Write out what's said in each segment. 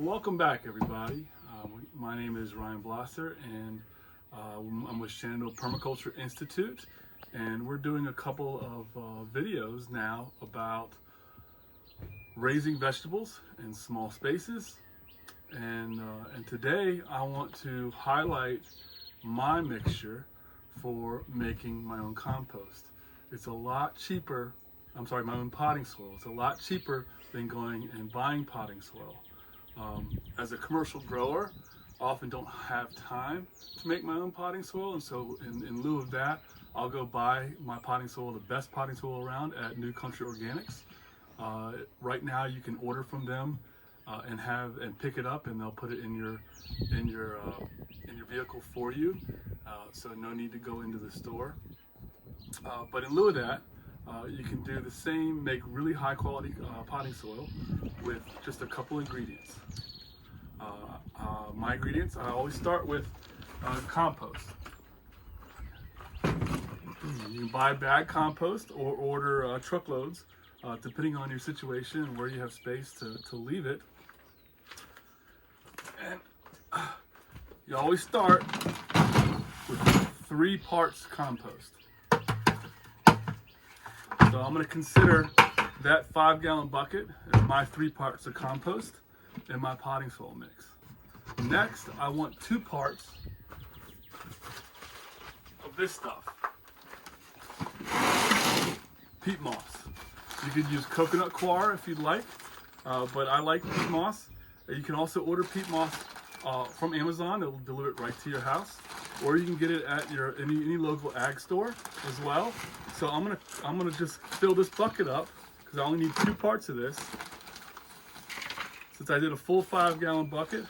Welcome back, everybody. My name is Ryan Blosser, and I'm with Shenandoah Permaculture Institute, and we're doing a couple of videos now about raising vegetables in small spaces. And today I want to highlight my mixture for making my own compost. It's a lot cheaper. My own potting soil. It's a lot cheaper than going and buying potting soil. As a commercial grower, I often don't have time to make my own potting soil, and so in lieu of that, I'll go buy my potting soil, the best potting soil around, at New Country Organics. Right now, you can order from them and pick it up, and they'll put it in your vehicle for you. So no need to go into the store. But in lieu of that, you can do the same, make really high quality potting soil with just a couple ingredients. My ingredients, I always start with compost. You can buy bag compost or order truckloads, depending on your situation and where you have space to leave it. And you always start with 3 parts compost. So I'm going to consider that 5-gallon bucket as my 3 parts of compost in my potting soil mix. Next, I want 2 parts of this stuff. Peat moss. You could use coconut coir if you'd like, but I like peat moss. You can also order peat moss from Amazon. It will deliver it right to your house, or you can get it at any local ag store as well. So I'm gonna just fill this bucket up because I only need 2 parts of this. Since I did a full 5-gallon bucket,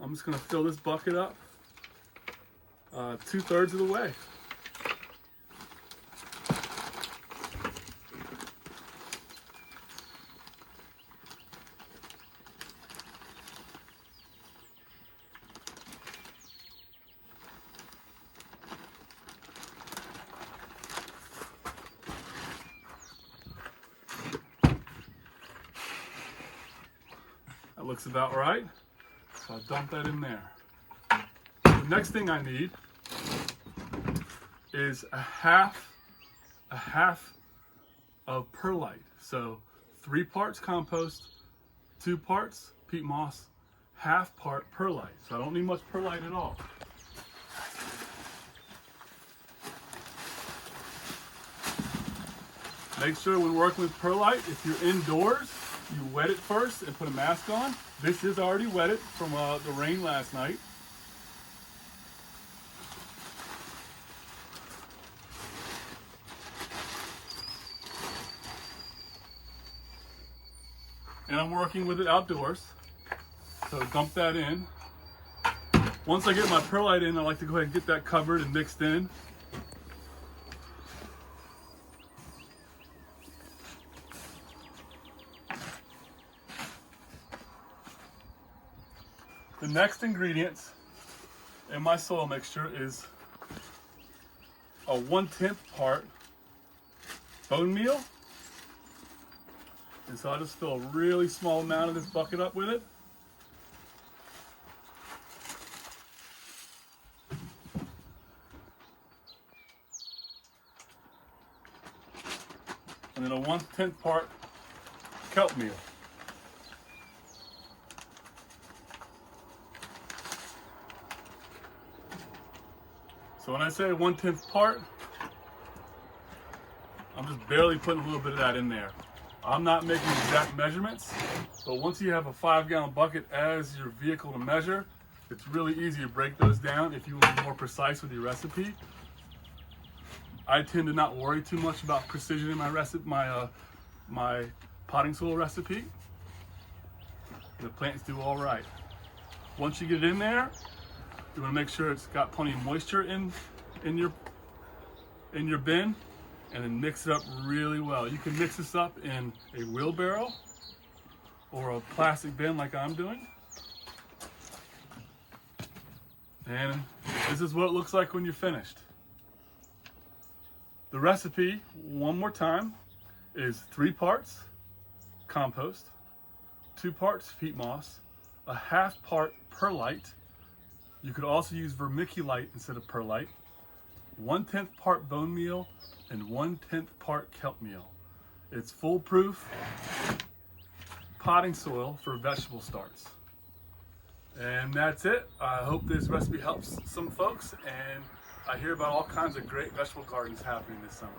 I'm just gonna fill this bucket up 2/3 of the way. That looks about right, so I'll dump that in there. The next thing I need is a half of perlite. So 3 parts compost, 2 parts peat moss, half part perlite. So I don't need much perlite at all. Make sure when working with perlite, if you're indoors, you wet it first and put a mask on. This is already wetted from the rain last night. And I'm working with it outdoors, so dump that in. Once I get my perlite in, I like to go ahead and get that covered and mixed in. The next ingredient in my soil mixture is a 1/10 part bone meal. And so I just fill a really small amount of this bucket up with it. And then a 1/10 part kelp meal. So when I say 1/10 part, I'm just barely putting a little bit of that in there. I'm not making exact measurements, but once you have a 5-gallon bucket as your vehicle to measure, it's really easy to break those down if you want to be more precise with your recipe. I tend to not worry too much about precision in my potting soil recipe. The plants do all right. Once you get it in there, you want to make sure it's got plenty of moisture in your bin, and then mix it up really well. You can mix this up in a wheelbarrow or a plastic bin like I'm doing. And this is what it looks like when you're finished. The recipe, one more time, is 3 parts compost, 2 parts peat moss, a 1/2 part perlite. You could also use vermiculite instead of perlite, 1/10 part bone meal, and 1/10 part kelp meal. It's foolproof potting soil for vegetable starts. And that's it. I hope this recipe helps some folks, and I hear about all kinds of great vegetable gardens happening this summer.